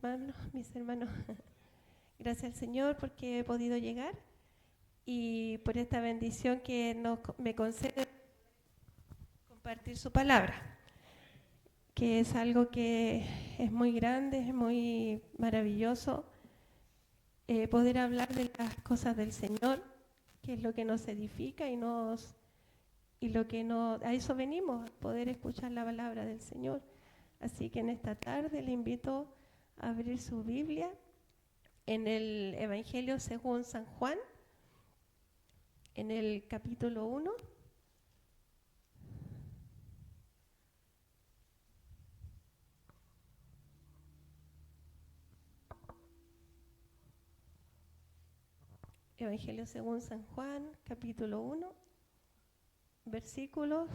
hermanos, mis hermanos. Gracias al Señor porque he podido llegar y por esta bendición que me concede compartir su palabra, que es algo que es muy grande, es muy maravilloso, poder hablar de las cosas del Señor, que es lo que nos edifica y lo que a eso venimos, a poder escuchar la palabra del Señor. Así que en esta tarde le invito a abrir su Biblia en el Evangelio según San Juan, en el capítulo 1. Evangelio según San Juan, capítulo 1, versículos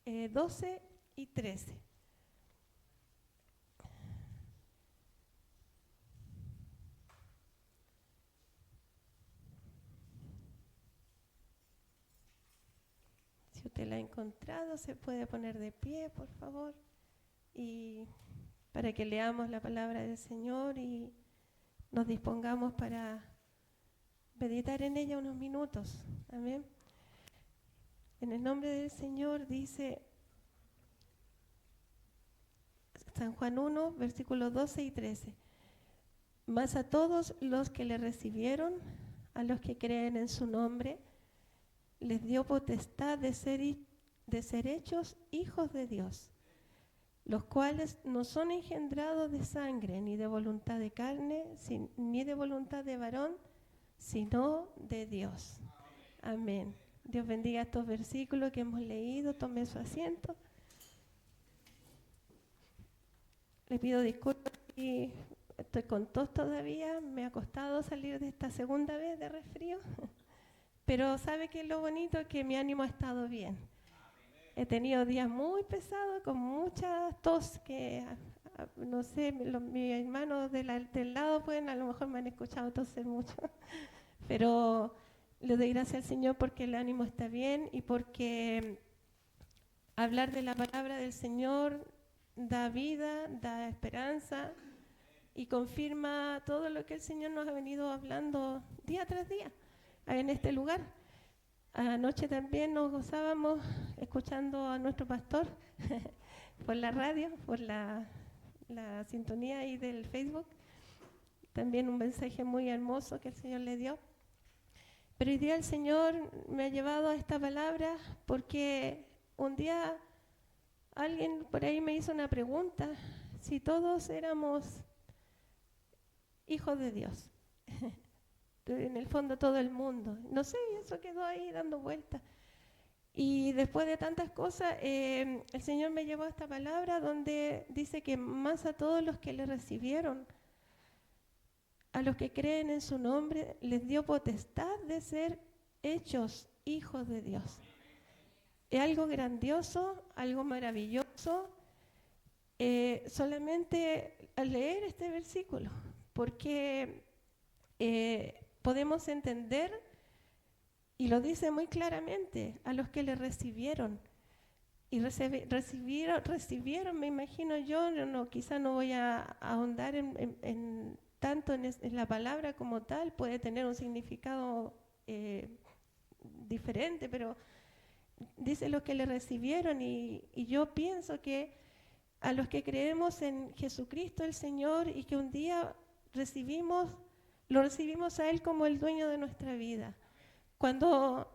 12 y 13. Si usted la ha encontrado, se puede poner de pie, por favor, y para que leamos la palabra del Señor y nos dispongamos para meditar en ella unos minutos. Amén. En el nombre del Señor dice San Juan 1, versículos 12 y 13. Mas a todos los que le recibieron, a los que creen en su nombre, les dio potestad de ser hechos hijos de Dios, los cuales no son engendrados de sangre, ni de voluntad de carne, ni de voluntad de varón, sino de Dios. Amén. Dios bendiga estos versículos que hemos leído. Tome su asiento. Le pido disculpas si estoy con tos todavía. Me ha costado salir de esta segunda vez de resfrío. Pero ¿sabe qué es lo bonito? Que mi ánimo ha estado bien. He tenido días muy pesados, con mucha tos, que no sé, mis hermanos del lado pueden, a lo mejor me han escuchado toser mucho. Pero le doy gracias al Señor porque el ánimo está bien y porque hablar de la palabra del Señor da vida, da esperanza y confirma todo lo que el Señor nos ha venido hablando día tras día en este lugar. Anoche también nos gozábamos escuchando a nuestro pastor por la radio, por la sintonía ahí del Facebook. También un mensaje muy hermoso que el Señor le dio. Pero hoy día el Señor me ha llevado a esta palabra porque un día alguien por ahí me hizo una pregunta, si todos éramos hijos de Dios. En el fondo todo el mundo. No sé, eso quedó ahí dando vueltas. Y después de tantas cosas, el Señor me llevó a esta palabra donde dice que más a todos los que le recibieron, a los que creen en su nombre, les dio potestad de ser hechos hijos de Dios. Es algo grandioso, algo maravilloso, solamente al leer este versículo, porque podemos entender, y lo dice muy claramente, a los que le recibieron. Y recibieron, me imagino yo, quizá no voy a ahondar tanto en la palabra como tal, puede tener un significado diferente, pero dice los que le recibieron y yo pienso que a los que creemos en Jesucristo el Señor y que un día lo recibimos a Él como el dueño de nuestra vida. Cuando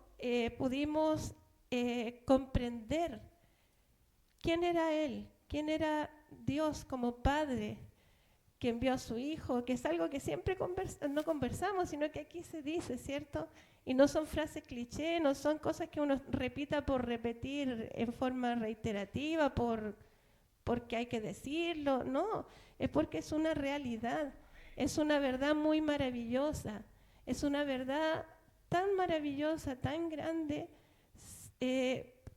pudimos comprender quién era Él, quién era Dios como Padre, que envió a su Hijo, que es algo que siempre no conversamos, sino que aquí se dice, ¿cierto? Y no son frases cliché, no son cosas que uno repita por repetir en forma reiterativa, porque hay que decirlo, no, es porque es una realidad, es una verdad muy maravillosa, es una verdad tan maravillosa, tan grande,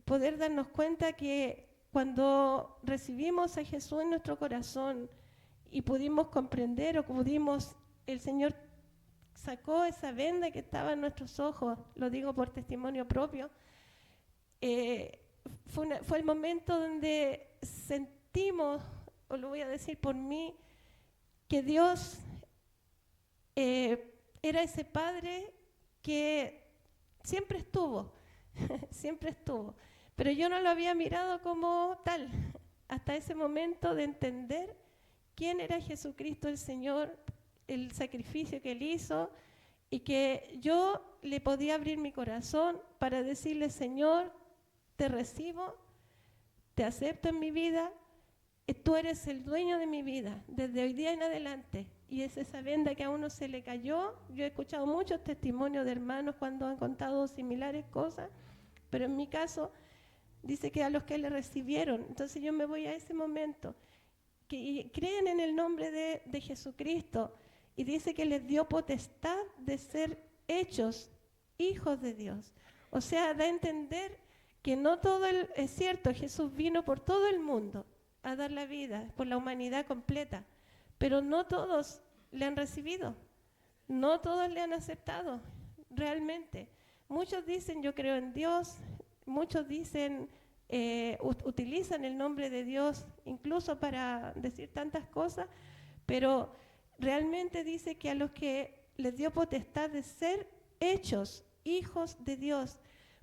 poder darnos cuenta que cuando recibimos a Jesús en nuestro corazón y pudimos comprender el Señor sacó esa venda que estaba en nuestros ojos, lo digo por testimonio propio, fue el momento donde sentimos, o lo voy a decir por mí, que Dios era ese Padre que siempre estuvo, siempre estuvo. Pero yo no lo había mirado como tal, hasta ese momento de entender quién era Jesucristo el Señor, el sacrificio que Él hizo, y que yo le podía abrir mi corazón para decirle: Señor, te recibo, te acepto en mi vida, tú eres el dueño de mi vida, desde hoy día en adelante. Y es esa venda que a uno se le cayó. Yo he escuchado muchos testimonios de hermanos cuando han contado similares cosas, pero en mi caso dice que a los que le recibieron. Entonces yo me voy a ese momento, que creen en el nombre de Jesucristo, y dice que les dio potestad de ser hechos hijos de Dios. O sea, da a entender que no todo es cierto, Jesús vino por todo el mundo a dar la vida, por la humanidad completa, pero no todos le han recibido, no todos le han aceptado realmente. Muchos dicen: yo creo en Dios, muchos dicen, utilizan el nombre de Dios incluso para decir tantas cosas, pero realmente dice que a los que les dio potestad de ser hechos hijos de Dios.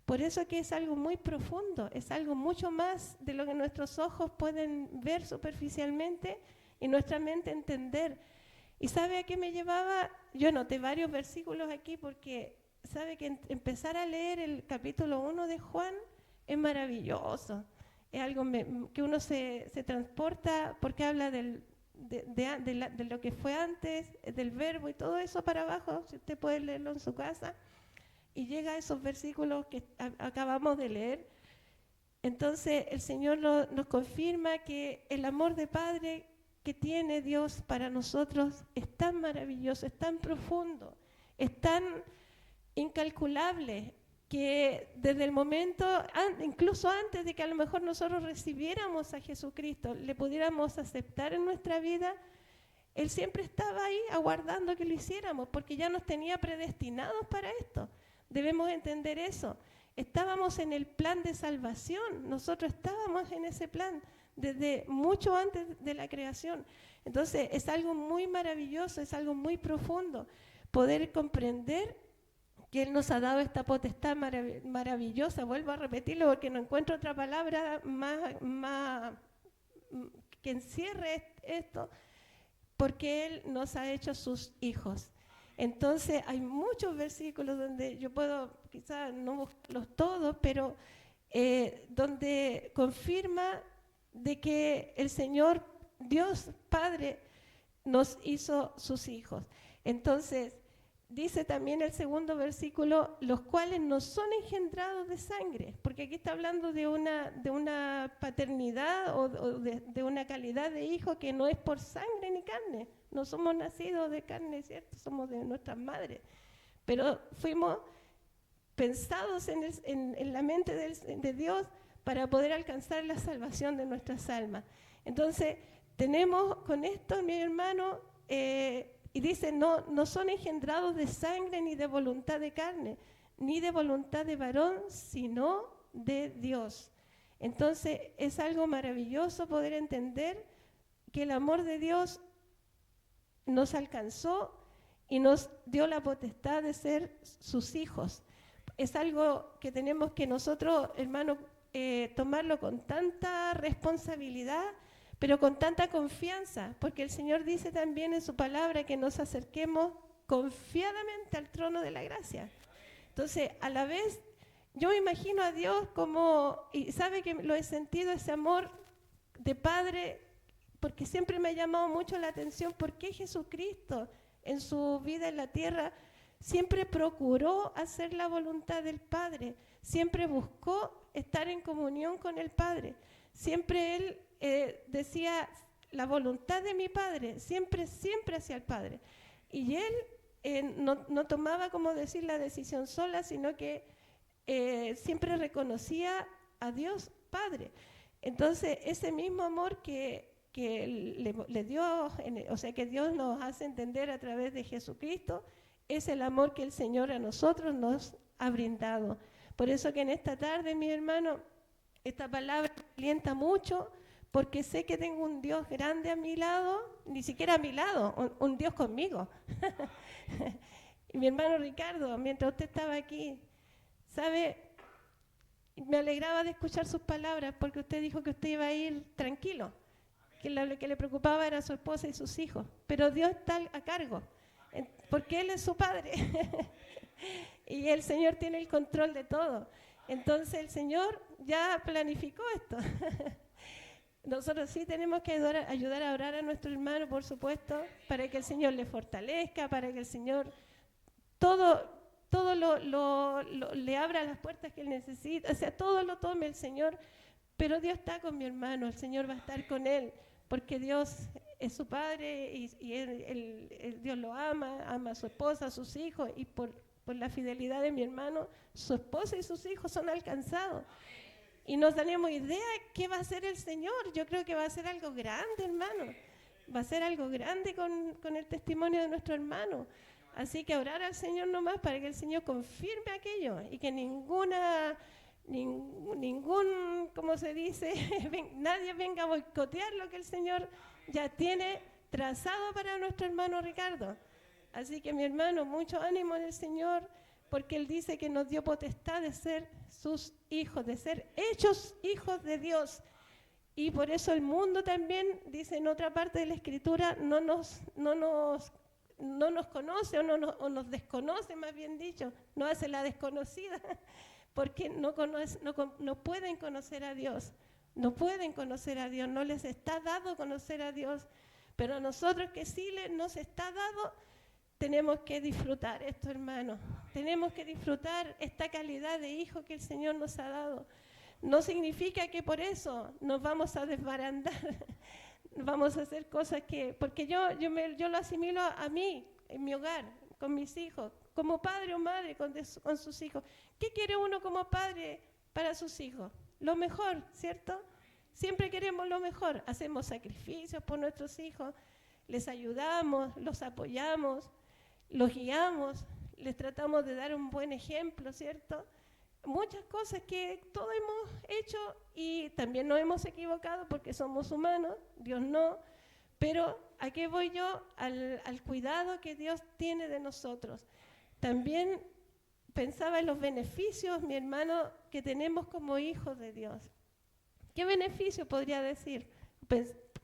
Por eso que es algo muy profundo, es algo mucho más de lo que nuestros ojos pueden ver superficialmente y nuestra mente entender. ¿Y sabe a qué me llevaba? Yo anoté varios versículos aquí porque sabe que empezar a leer el capítulo 1 de Juan es maravilloso. Es algo que uno se transporta, porque habla de lo que fue antes, del verbo y todo eso para abajo, si usted puede leerlo en su casa, y llega a esos versículos que acabamos de leer. Entonces el Señor nos confirma que el amor de Padre que tiene Dios para nosotros es tan maravilloso, es tan profundo, es tan incalculable, que desde el momento, incluso antes de que a lo mejor nosotros recibiéramos a Jesucristo, le pudiéramos aceptar en nuestra vida, Él siempre estaba ahí aguardando que lo hiciéramos, porque ya nos tenía predestinados para esto. Debemos entender eso. Estábamos en el plan de salvación, nosotros estábamos en ese plan desde mucho antes de la creación. Entonces es algo muy maravilloso, es algo muy profundo poder comprender que Él nos ha dado esta potestad maravillosa. Vuelvo a repetirlo porque no encuentro otra palabra más que encierre esto, porque Él nos ha hecho sus hijos. Entonces hay muchos versículos donde yo puedo, quizás no buscarlos todos, pero donde confirma de que el Señor, Dios Padre, nos hizo sus hijos. Entonces, dice también el segundo versículo: los cuales no son engendrados de sangre, porque aquí está hablando de una paternidad o de una calidad de hijo que no es por sangre ni carne. No somos nacidos de carne, ¿cierto? Somos de nuestras madres, pero fuimos pensados en la mente de Dios para poder alcanzar la salvación de nuestras almas. Entonces, tenemos con esto, mi hermano, y dice: no son engendrados de sangre, ni de voluntad de carne, ni de voluntad de varón, sino de Dios. Entonces es algo maravilloso poder entender que el amor de Dios nos alcanzó y nos dio la potestad de ser sus hijos. Es algo que tenemos que nosotros, hermanos, tomarlo con tanta responsabilidad, pero con tanta confianza, porque el Señor dice también en su palabra que nos acerquemos confiadamente al trono de la gracia. Entonces, a la vez, yo me imagino a Dios como, y sabe que lo he sentido, ese amor de Padre, porque siempre me ha llamado mucho la atención por qué Jesucristo en su vida en la tierra siempre procuró hacer la voluntad del Padre, siempre buscó estar en comunión con el Padre, siempre Él decía: la voluntad de mi Padre, siempre hacia el Padre. Y Él no tomaba, como decir, la decisión sola, sino que siempre reconocía a Dios Padre. Entonces, ese mismo amor que le dio, o sea, que Dios nos hace entender a través de Jesucristo, es el amor que el Señor a nosotros nos ha brindado. Por eso que en esta tarde, mi hermano, esta palabra me alienta mucho, porque sé que tengo un Dios grande a mi lado, ni siquiera a mi lado, un Dios conmigo. Y mi hermano Ricardo, mientras usted estaba aquí, ¿sabe? Me alegraba de escuchar sus palabras, porque usted dijo que usted iba a ir tranquilo, que lo que le preocupaba era su esposa y sus hijos, pero Dios está a cargo, porque Él es su Padre. Y el Señor tiene el control de todo. Entonces el Señor ya planificó esto. Nosotros sí tenemos que ayudar a orar a nuestro hermano, por supuesto, para que el Señor le fortalezca, para que el Señor todo le abra las puertas que él necesita, o sea, todo lo tome el Señor, pero Dios está con mi hermano, el Señor va a estar con él, porque Dios es su Padre y Dios lo ama a su esposa, a sus hijos, y por la fidelidad de mi hermano, su esposa y sus hijos son alcanzados. Y no tenemos idea qué va a hacer el Señor. Yo creo que va a ser algo grande, hermano. Va a ser algo grande con el testimonio de nuestro hermano. Así que orar al Señor nomás para que el Señor confirme aquello y que ningún, ¿cómo se dice? Nadie venga a boicotear lo que el Señor ya tiene trazado para nuestro hermano Ricardo. Así que mi hermano, mucho ánimo en el Señor, porque Él dice que nos dio potestad de ser sus hijos, de ser hechos hijos de Dios. Y por eso el mundo también, dice en otra parte de la Escritura, no nos conoce o nos desconoce, más bien dicho, nos hace la desconocida, porque no pueden conocer a Dios, no pueden conocer a Dios, no les está dado conocer a Dios, pero a nosotros que sí nos está dado, tenemos que disfrutar esto, hermano. Tenemos que disfrutar esta calidad de hijo que el Señor nos ha dado. No significa que por eso nos vamos a desbarandar, vamos a hacer cosas porque yo lo asimilo a mí, en mi hogar, con mis hijos, como padre o madre con sus hijos. ¿Qué quiere uno como padre para sus hijos? Lo mejor, ¿cierto? Siempre queremos lo mejor. Hacemos sacrificios por nuestros hijos, les ayudamos, los apoyamos, los guiamos, les tratamos de dar un buen ejemplo, ¿cierto? Muchas cosas que todos hemos hecho y también nos hemos equivocado porque somos humanos, Dios no, pero ¿a qué voy yo? Al cuidado que Dios tiene de nosotros. También pensaba en los beneficios, mi hermano, que tenemos como hijos de Dios. ¿Qué beneficio podría decir?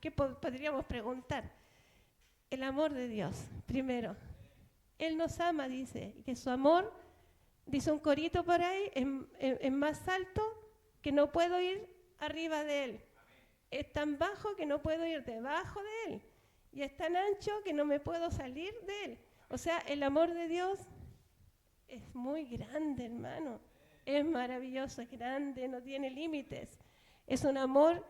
¿Qué podríamos preguntar? El amor de Dios, primero. Él nos ama, dice, y que su amor, dice un corito por ahí, es más alto que no puedo ir arriba de él. Es tan bajo que no puedo ir debajo de él. Y es tan ancho que no me puedo salir de él. O sea, el amor de Dios es muy grande, hermano. Es maravilloso, es grande, no tiene límites. Es un amor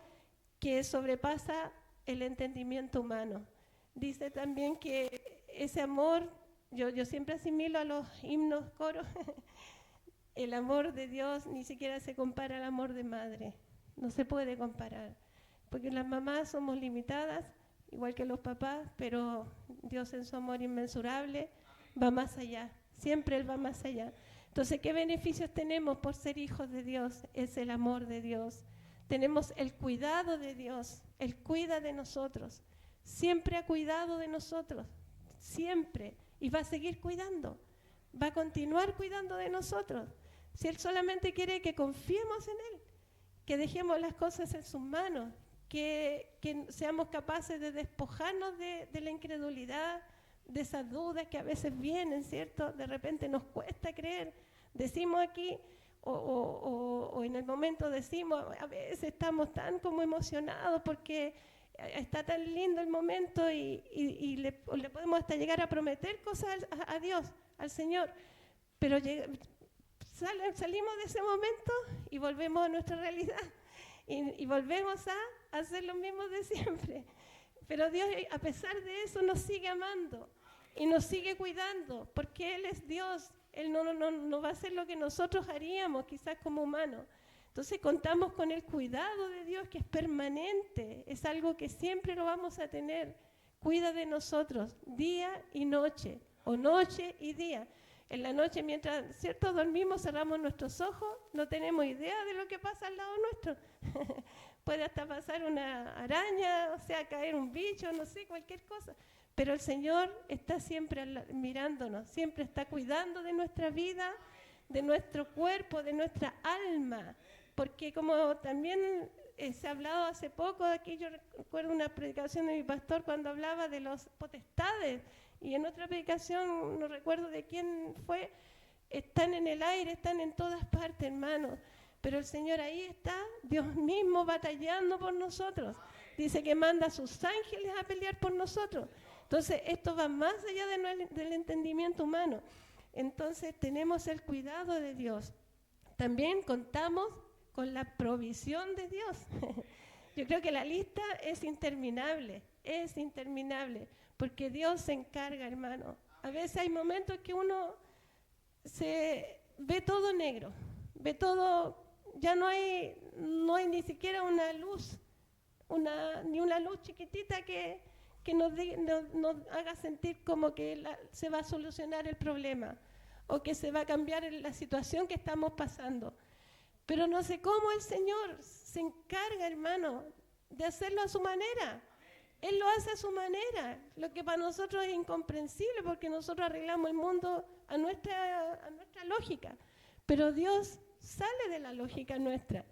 que sobrepasa el entendimiento humano. Dice también que ese amor, yo siempre asimilo a los himnos, coros, el amor de Dios ni siquiera se compara al amor de madre, no se puede comparar, porque las mamás somos limitadas, igual que los papás, pero Dios en su amor inmensurable va más allá, siempre Él va más allá. Entonces, ¿qué beneficios tenemos por ser hijos de Dios? Es el amor de Dios. Tenemos el cuidado de Dios, Él cuida de nosotros. Siempre ha cuidado de nosotros, siempre, y va a seguir cuidando, va a continuar cuidando de nosotros. Si Él solamente quiere que confiemos en Él, que dejemos las cosas en sus manos, que seamos capaces de despojarnos de la incredulidad, de esas dudas que a veces vienen, ¿cierto? De repente nos cuesta creer, decimos aquí, o en el momento decimos, a veces estamos tan como emocionados porque está tan lindo el momento y le podemos hasta llegar a prometer cosas a Dios, al Señor, pero salimos de ese momento y volvemos a nuestra realidad y volvemos a hacer lo mismo de siempre. Pero Dios, a pesar de eso, nos sigue amando y nos sigue cuidando, porque Él es Dios. Él no va a hacer lo que nosotros haríamos, quizás como humanos. Entonces contamos con el cuidado de Dios, que es permanente, es algo que siempre lo vamos a tener. Cuida de nosotros día y noche, o noche y día. En la noche, mientras, ¿cierto?, dormimos, cerramos nuestros ojos, no tenemos idea de lo que pasa al lado nuestro, puede hasta pasar una araña, o sea, caer un bicho, no sé, cualquier cosa. Pero el Señor está siempre mirándonos, siempre está cuidando de nuestra vida, de nuestro cuerpo, de nuestra alma. Porque como también se ha hablado hace poco, aquí yo recuerdo una predicación de mi pastor cuando hablaba de los potestades, y en otra predicación, no recuerdo de quién fue, están en el aire, están en todas partes, hermanos. Pero el Señor ahí está, Dios mismo batallando por nosotros. Dice que manda a sus ángeles a pelear por nosotros. Entonces, esto va más allá del entendimiento humano. Entonces, tenemos el cuidado de Dios. También contamos con la provisión de Dios. Yo creo que la lista es interminable, porque Dios se encarga, hermano. A veces hay momentos que uno se ve todo negro, ve todo, ya no hay ni siquiera una luz, ni una luz chiquitita que nos haga sentir como que se va a solucionar el problema o que se va a cambiar la situación que estamos pasando. Pero no sé cómo el Señor se encarga, hermano, de hacerlo a su manera. Él lo hace a su manera, lo que para nosotros es incomprensible porque nosotros arreglamos el mundo a nuestra lógica. Pero Dios sale de la lógica nuestra.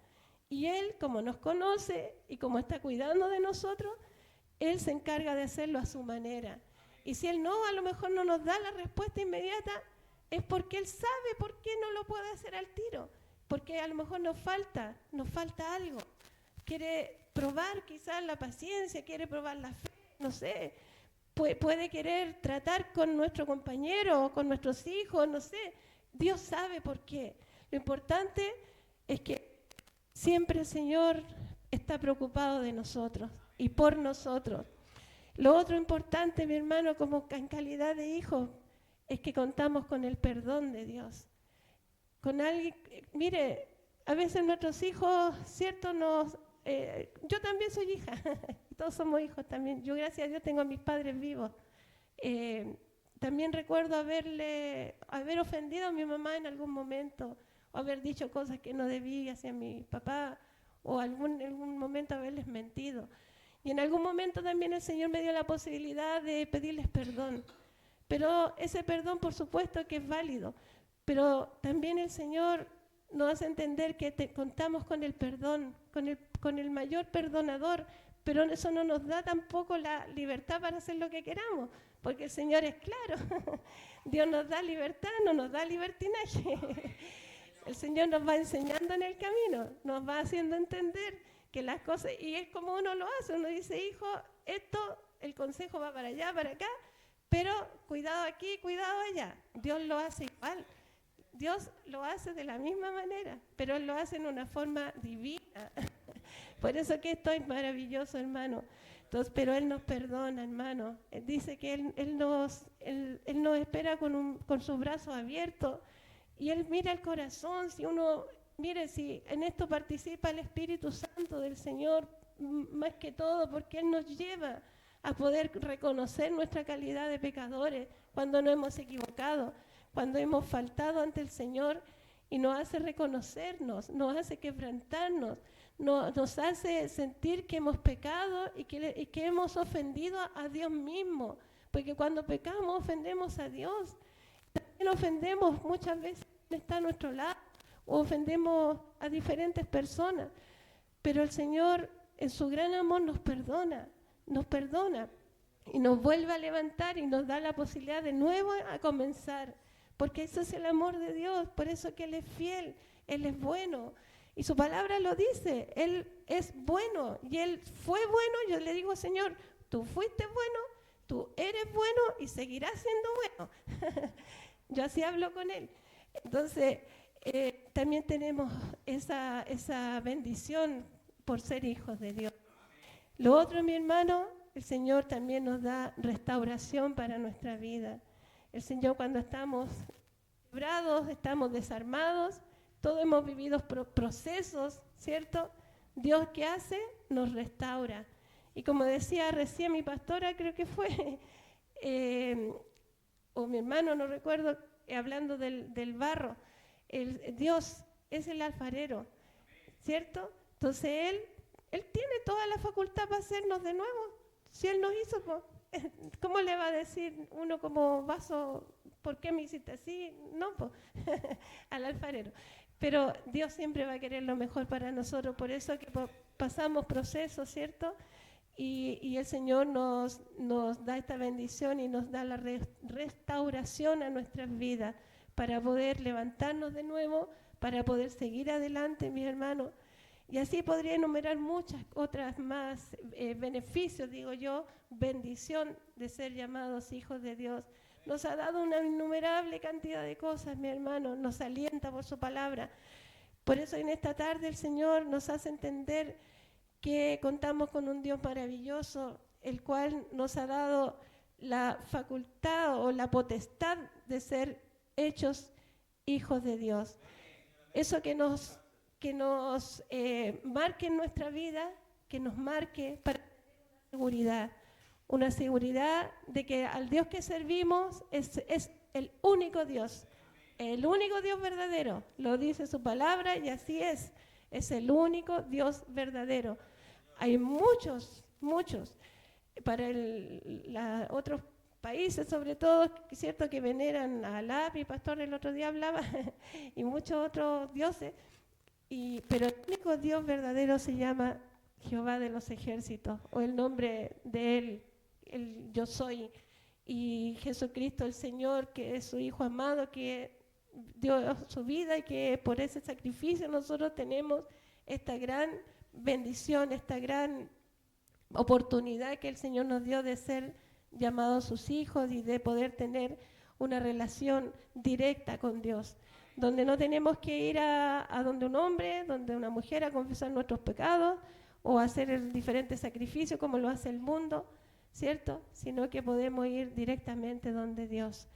Y Él, como nos conoce y como está cuidando de nosotros, Él se encarga de hacerlo a su manera. Y si Él a lo mejor no nos da la respuesta inmediata, es porque Él sabe por qué no lo puede hacer al tiro. Porque a lo mejor nos falta algo. Quiere probar quizás la paciencia, quiere probar la fe, no sé. Puede querer tratar con nuestro compañero o con nuestros hijos, no sé. Dios sabe por qué. Lo importante es que siempre el Señor está preocupado de nosotros y por nosotros. Lo otro importante, mi hermano, como en calidad de hijo, es que contamos con el perdón de Dios. Con alguien, mire, a veces nuestros hijos, ¿cierto? Yo también soy hija, todos somos hijos también. Yo, gracias a Dios, tengo a mis padres vivos. También recuerdo haber ofendido a mi mamá en algún momento, o haber dicho cosas que no debí hacia mi papá, o en algún momento haberles mentido. Y en algún momento también el Señor me dio la posibilidad de pedirles perdón. Pero ese perdón, por supuesto, que es válido. Pero también el Señor nos hace entender que contamos con el perdón, con el mayor perdonador, pero eso no nos da tampoco la libertad para hacer lo que queramos, porque el Señor es claro. Dios nos da libertad, no nos da libertinaje. El Señor nos va enseñando en el camino, nos va haciendo entender que las cosas, y es como uno lo hace, uno dice, hijo, el consejo va para allá, para acá, pero cuidado aquí, cuidado allá. Dios lo hace igual. Dios lo hace de la misma manera, pero Él lo hace en una forma divina. Por eso que esto es maravilloso, hermano. Entonces, pero Él nos perdona, hermano. Él dice que Él nos espera con sus brazos abiertos y Él mira el corazón. Si en esto participa el Espíritu Santo del Señor, más que todo, porque Él nos lleva a poder reconocer nuestra calidad de pecadores cuando nos hemos equivocado, cuando hemos faltado ante el Señor, y nos hace reconocernos, nos hace quebrantarnos, nos hace sentir que hemos pecado y que hemos ofendido a Dios mismo, porque cuando pecamos ofendemos a Dios. También ofendemos muchas veces quien está a nuestro lado, o ofendemos a diferentes personas, pero el Señor en su gran amor nos perdona y nos vuelve a levantar y nos da la posibilidad de nuevo a comenzar. Porque eso es el amor de Dios, por eso que Él es fiel, Él es bueno. Y su palabra lo dice, Él es bueno y Él fue bueno. Yo le digo, Señor, tú fuiste bueno, tú eres bueno y seguirás siendo bueno. Yo así hablo con Él. Entonces, también tenemos esa bendición por ser hijos de Dios. Lo otro, mi hermano, el Señor también nos da restauración para nuestra vida. El Señor, cuando estamos quebrados, estamos desarmados, todos hemos vivido procesos, ¿cierto? Dios, ¿qué hace? Nos restaura. Y como decía recién mi pastora, creo que fue, o mi hermano, no recuerdo, hablando del barro, Dios es el alfarero, ¿cierto? Entonces Él Él tiene toda la facultad para hacernos de nuevo. Si Él nos hizo, pues, ¿cómo le va a decir uno como vaso, ¿por qué me hiciste así? No, pues, al alfarero. Pero Dios siempre va a querer lo mejor para nosotros, por eso que pasamos procesos, ¿cierto? Y el Señor nos da esta bendición y nos da la restauración a nuestras vidas para poder levantarnos de nuevo, para poder seguir adelante, mis hermanos. Y así podría enumerar muchas otras más beneficios, digo yo, bendición de ser llamados hijos de Dios. Nos ha dado una innumerable cantidad de cosas, mi hermano, nos alienta por su palabra. Por eso en esta tarde el Señor nos hace entender que contamos con un Dios maravilloso, el cual nos ha dado la facultad o la potestad de ser hechos hijos de Dios. Eso que nos marque en nuestra vida, que nos marque para tener una seguridad de que al Dios que servimos es el único Dios verdadero, lo dice su palabra y así es el único Dios verdadero. Hay muchos, para otros países sobre todo, es cierto que veneran a Alá, mi pastor el otro día hablaba, y muchos otros dioses, pero el único Dios verdadero se llama Jehová de los ejércitos, o el nombre de Él, el Yo Soy, y Jesucristo el Señor, que es su Hijo amado, que dio su vida y que por ese sacrificio nosotros tenemos esta gran bendición, esta gran oportunidad que el Señor nos dio de ser llamados sus hijos y de poder tener una relación directa con Dios, donde no tenemos que ir a donde un hombre, donde una mujer a confesar nuestros pecados o hacer diferentes sacrificios como lo hace el mundo, ¿cierto? Sino que podemos ir directamente donde Dios,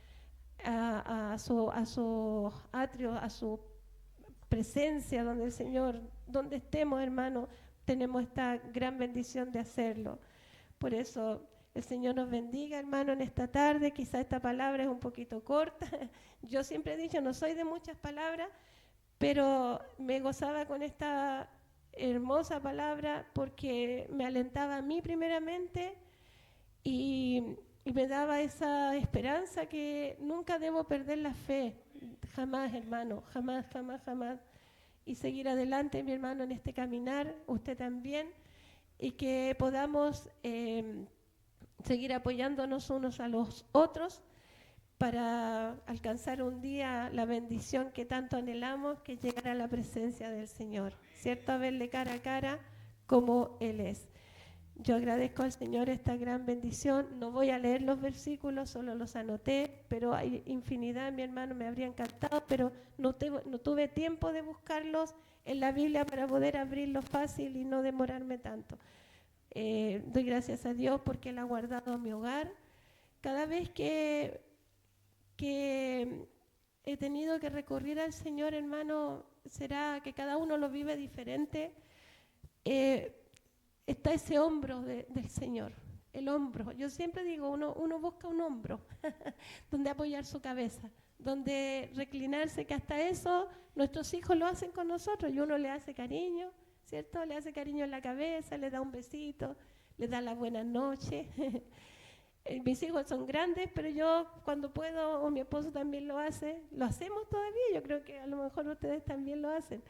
a su atrio, a su presencia, donde el Señor, donde estemos, hermano, tenemos esta gran bendición de hacerlo. Por eso el Señor nos bendiga, hermano, en esta tarde. Quizá esta palabra es un poquito corta. Yo siempre he dicho, no soy de muchas palabras, pero me gozaba con esta hermosa palabra porque me alentaba a mí primeramente y me daba esa esperanza que nunca debo perder la fe, jamás, hermano, jamás, jamás, jamás. Y seguir adelante, mi hermano, en este caminar, usted también, y que podamos seguir apoyándonos unos a los otros para alcanzar un día la bendición que tanto anhelamos, que es llegar a la presencia del Señor, ¿cierto? A verle cara a cara como Él es. Yo agradezco al Señor esta gran bendición. No voy a leer los versículos, solo los anoté, pero hay infinidad, mi hermano, me habría encantado, pero no tuve tiempo de buscarlos en la Biblia para poder abrirlos fácil y no demorarme tanto. Doy gracias a Dios porque Él ha guardado mi hogar. Cada vez que he tenido que recurrir al Señor, hermano, será que cada uno lo vive diferente. Está ese hombro del Señor, el hombro. Yo siempre digo, uno busca un hombro donde apoyar su cabeza, donde reclinarse, que hasta eso nuestros hijos lo hacen con nosotros y uno le hace cariño, ¿cierto? Le hace cariño en la cabeza, le da un besito, le da la buenas noches. Mis hijos son grandes, pero yo cuando puedo, o mi esposo también lo hace, lo hacemos todavía, yo creo que a lo mejor ustedes también lo hacen.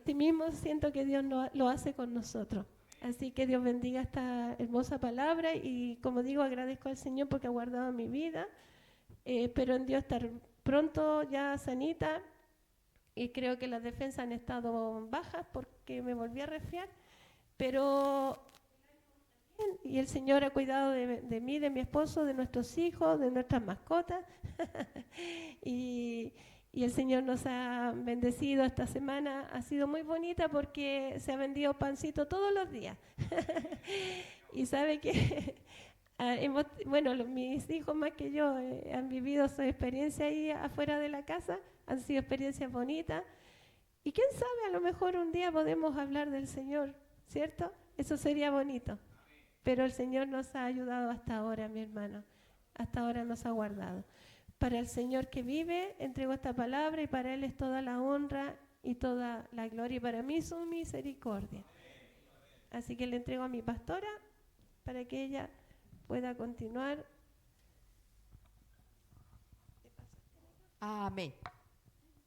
Así mismo siento que Dios lo hace con nosotros. Así que Dios bendiga esta hermosa palabra y como digo, agradezco al Señor porque ha guardado mi vida. Espero en Dios estar pronto ya sanita y creo que las defensas han estado bajas porque me volví a resfriar, pero y el Señor ha cuidado de mí, de mi esposo, de nuestros hijos, de nuestras mascotas y el Señor nos ha bendecido. Esta semana ha sido muy bonita porque se ha vendido pancito todos los días. Y sabe que mis hijos más que yo han vivido su experiencia ahí afuera de la casa, han sido experiencias bonitas. Y quién sabe, a lo mejor un día podemos hablar del Señor, ¿cierto? Eso sería bonito. Pero el Señor nos ha ayudado hasta ahora, mi hermano. Hasta ahora nos ha guardado. Para el Señor que vive, entrego esta palabra y para Él es toda la honra y toda la gloria y para mí su misericordia. Así que le entrego a mi pastora para que ella pueda continuar. Amén.